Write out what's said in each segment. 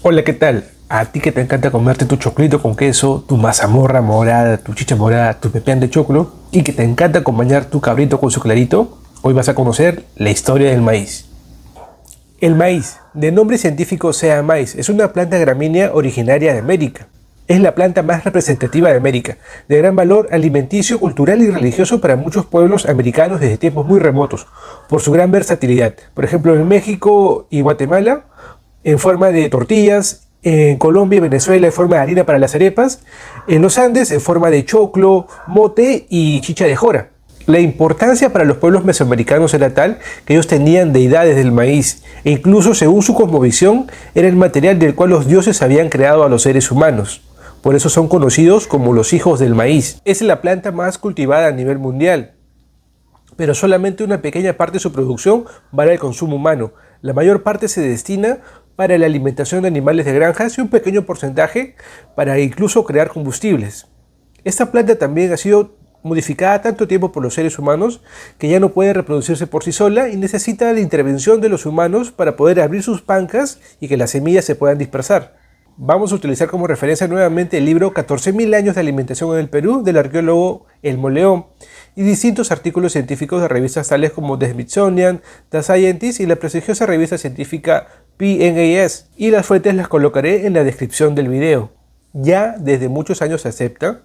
Hola, ¿qué tal? A ti que te encanta comerte tu choclito con queso, tu mazamorra morada, tu chicha morada, tu pepián de choclo y que te encanta acompañar tu cabrito con su clarito, hoy vas a conocer la historia del maíz. El maíz, de nombre científico sea maíz, es una planta gramínea originaria de América. Es la planta más representativa de América, de gran valor alimenticio, cultural y religioso para muchos pueblos americanos desde tiempos muy remotos, por su gran versatilidad. Por ejemplo, en México y Guatemala, en forma de tortillas, en Colombia y Venezuela en forma de harina para las arepas, en los Andes en forma de choclo, mote y chicha de jora. La importancia para los pueblos mesoamericanos era tal que ellos tenían deidades del maíz e incluso según su cosmovisión era el material del cual los dioses habían creado a los seres humanos. Por eso son conocidos como los hijos del maíz. Es la planta más cultivada a nivel mundial, pero solamente una pequeña parte de su producción va al consumo humano. La mayor parte se destina para la alimentación de animales de granjas y un pequeño porcentaje para incluso crear combustibles. Esta planta también ha sido modificada tanto tiempo por los seres humanos que ya no puede reproducirse por sí sola y necesita la intervención de los humanos para poder abrir sus pancas y que las semillas se puedan dispersar. Vamos a utilizar como referencia nuevamente el libro 14.000 años de alimentación en el Perú del arqueólogo Elmo León y distintos artículos científicos de revistas tales como The Smithsonian, The Scientist y la prestigiosa revista científica PNAS, y las fuentes las colocaré en la descripción del video. Ya desde muchos años se acepta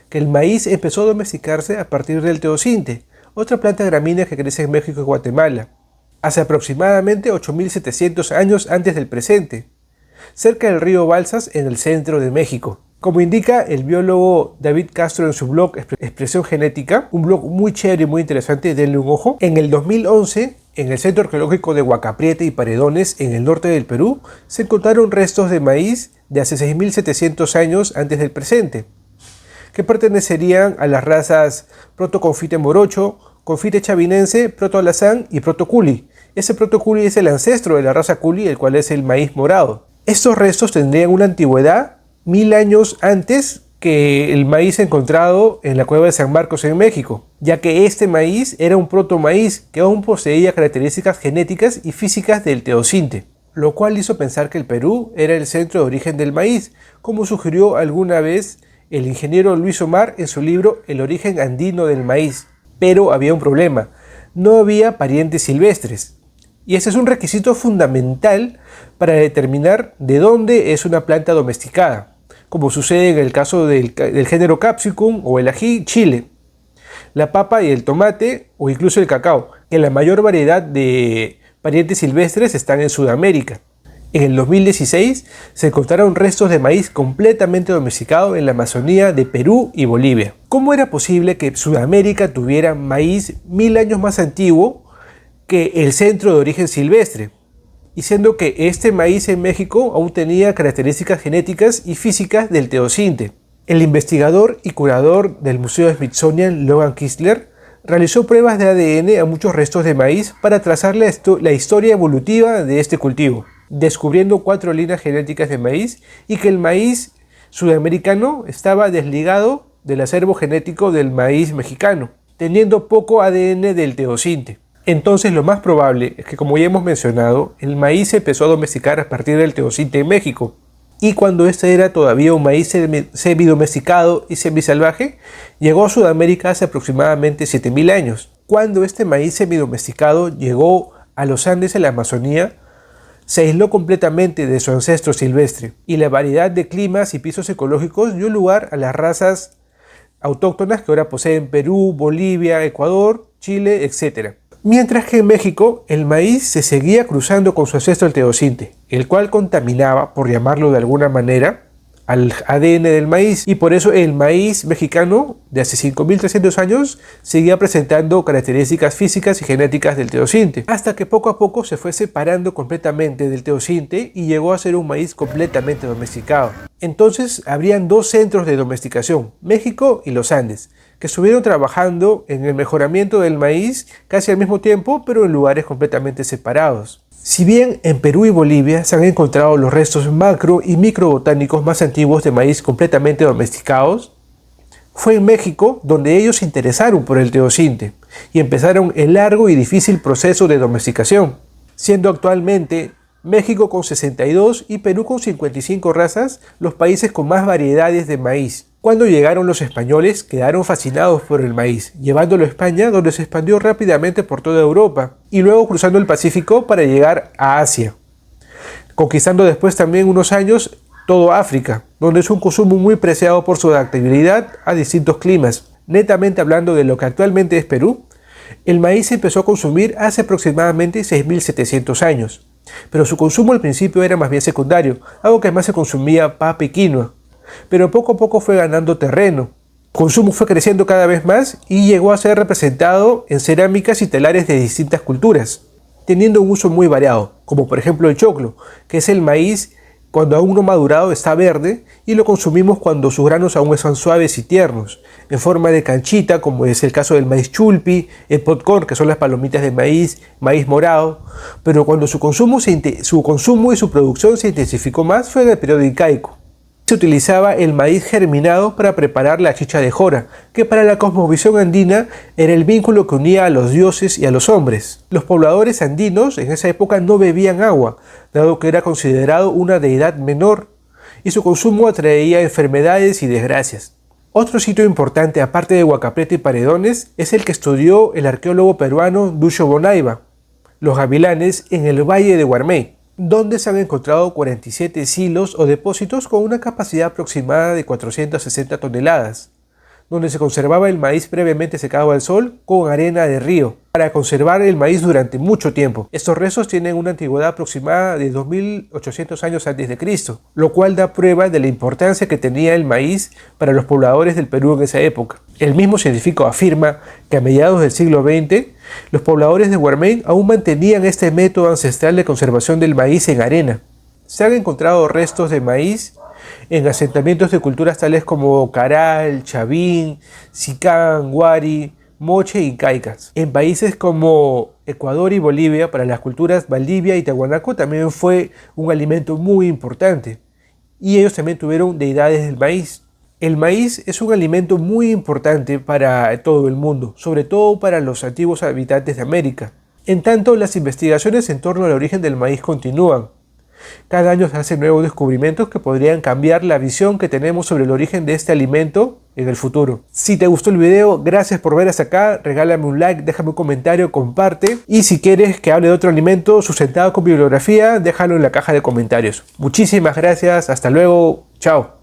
que el maíz empezó a domesticarse a partir del teosinte, otra planta gramínea que crece en México y Guatemala, hace aproximadamente 8.700 años antes del presente, cerca del río Balsas en el centro de México. Como indica el biólogo David Castro en su blog Expresión Genética, un blog muy chévere y muy interesante, denle un ojo, en el 2011, en el centro arqueológico de Huacapriete y Paredones, en el norte del Perú, se encontraron restos de maíz de hace 6.700 años antes del presente, que pertenecerían a las razas Protoconfite morocho, Confite chavinense, Protoalazán y Protoculi. Ese Protoculi es el ancestro de la raza Culi, el cual es el maíz morado. Estos restos tendrían una antigüedad 1000 años antes que el maíz encontrado en la cueva de San Marcos en México, ya que este maíz era un protomaíz que aún poseía características genéticas y físicas del teosinte, lo cual hizo pensar que el Perú era el centro de origen del maíz, como sugirió alguna vez el ingeniero Luis Omar en su libro El origen andino del maíz. Pero había un problema, no había parientes silvestres. Y ese es un requisito fundamental para determinar de dónde es una planta domesticada, como sucede en el caso del género Capsicum o el ají Chile, la papa y el tomate o incluso el cacao, que la mayor variedad de parientes silvestres están en Sudamérica. En el 2016 se encontraron restos de maíz completamente domesticado en la Amazonía de Perú y Bolivia. ¿Cómo era posible que Sudamérica tuviera maíz 1000 años más antiguo que el centro de origen silvestre? Y siendo que este maíz en México aún tenía características genéticas y físicas del teosinte. El investigador y curador del Museo Smithsonian, Logan Kistler, realizó pruebas de ADN a muchos restos de maíz para trazar la historia evolutiva de este cultivo, descubriendo 4 líneas genéticas de maíz y que el maíz sudamericano estaba desligado del acervo genético del maíz mexicano, teniendo poco ADN del teosinte. Entonces lo más probable es que, como ya hemos mencionado, el maíz se empezó a domesticar a partir del teosinte en México, y cuando este era todavía un maíz semidomesticado y semisalvaje, llegó a Sudamérica hace aproximadamente 7000 años. Cuando este maíz semidomesticado llegó a los Andes en la Amazonía, se aisló completamente de su ancestro silvestre, y la variedad de climas y pisos ecológicos dio lugar a las razas autóctonas que ahora poseen Perú, Bolivia, Ecuador, Chile, etc. Mientras que en México el maíz se seguía cruzando con su ancestro el teosinte, el cual contaminaba, por llamarlo de alguna manera, al ADN del maíz, y por eso el maíz mexicano de hace 5300 años seguía presentando características físicas y genéticas del teosinte, hasta que poco a poco se fue separando completamente del teosinte y llegó a ser un maíz completamente domesticado. Entonces habrían 2 centros de domesticación, México y los Andes, que estuvieron trabajando en el mejoramiento del maíz casi al mismo tiempo, pero en lugares completamente separados. Si bien en Perú y Bolivia se han encontrado los restos macro y microbotánicos más antiguos de maíz completamente domesticados, fue en México donde ellos se interesaron por el teosinte y empezaron el largo y difícil proceso de domesticación, siendo actualmente México con 62 y Perú con 55 razas, los países con más variedades de maíz. Cuando llegaron los españoles, quedaron fascinados por el maíz, llevándolo a España, donde se expandió rápidamente por toda Europa, y luego cruzando el Pacífico para llegar a Asia, conquistando después también unos años todo África, donde es un consumo muy preciado por su adaptabilidad a distintos climas. Netamente hablando de lo que actualmente es Perú, el maíz se empezó a consumir hace aproximadamente 6.700 años, pero su consumo al principio era más bien secundario, algo que más se consumía papa y quinoa, pero poco a poco fue ganando terreno. El consumo fue creciendo cada vez más y llegó a ser representado en cerámicas y telares de distintas culturas, teniendo un uso muy variado, como por ejemplo el choclo, que es el maíz cuando aún no madurado está verde y lo consumimos cuando sus granos aún están suaves y tiernos, en forma de canchita, como es el caso del maíz chulpi, el popcorn, que son las palomitas de maíz, maíz morado, pero cuando su consumo y su producción se intensificó más fue en el periodo incaico. Se utilizaba el maíz germinado para preparar la chicha de jora, que para la cosmovisión andina era el vínculo que unía a los dioses y a los hombres. Los pobladores andinos en esa época no bebían agua, dado que era considerado una deidad menor, y su consumo atraía enfermedades y desgracias. Otro sitio importante, aparte de Huacapreta y Paredones, es el que estudió el arqueólogo peruano Duccio Bonaiva, los gavilanes en el Valle de Guarmey, donde se han encontrado 47 silos o depósitos con una capacidad aproximada de 460 toneladas, donde se conservaba el maíz previamente secado al sol con arena de río, para conservar el maíz durante mucho tiempo. Estos restos tienen una antigüedad aproximada de 2.800 años antes de Cristo, lo cual da prueba de la importancia que tenía el maíz para los pobladores del Perú en esa época. El mismo científico afirma que a mediados del siglo XX, los pobladores de Guarmey aún mantenían este método ancestral de conservación del maíz en arena. Se han encontrado restos de maíz en asentamientos de culturas tales como Caral, Chavín, Sicán, Huari, Moche y Caicas. En países como Ecuador y Bolivia, para las culturas Valdivia y Tiahuanaco también fue un alimento muy importante, y ellos también tuvieron deidades del maíz. El maíz es un alimento muy importante para todo el mundo, sobre todo para los antiguos habitantes de América. En tanto, las investigaciones en torno al origen del maíz continúan. Cada año se hacen nuevos descubrimientos que podrían cambiar la visión que tenemos sobre el origen de este alimento en el futuro. Si te gustó el video, gracias por ver hasta acá, regálame un like, déjame un comentario, comparte, y si quieres que hable de otro alimento sustentado con bibliografía, déjalo en la caja de comentarios. Muchísimas gracias, hasta luego, chao.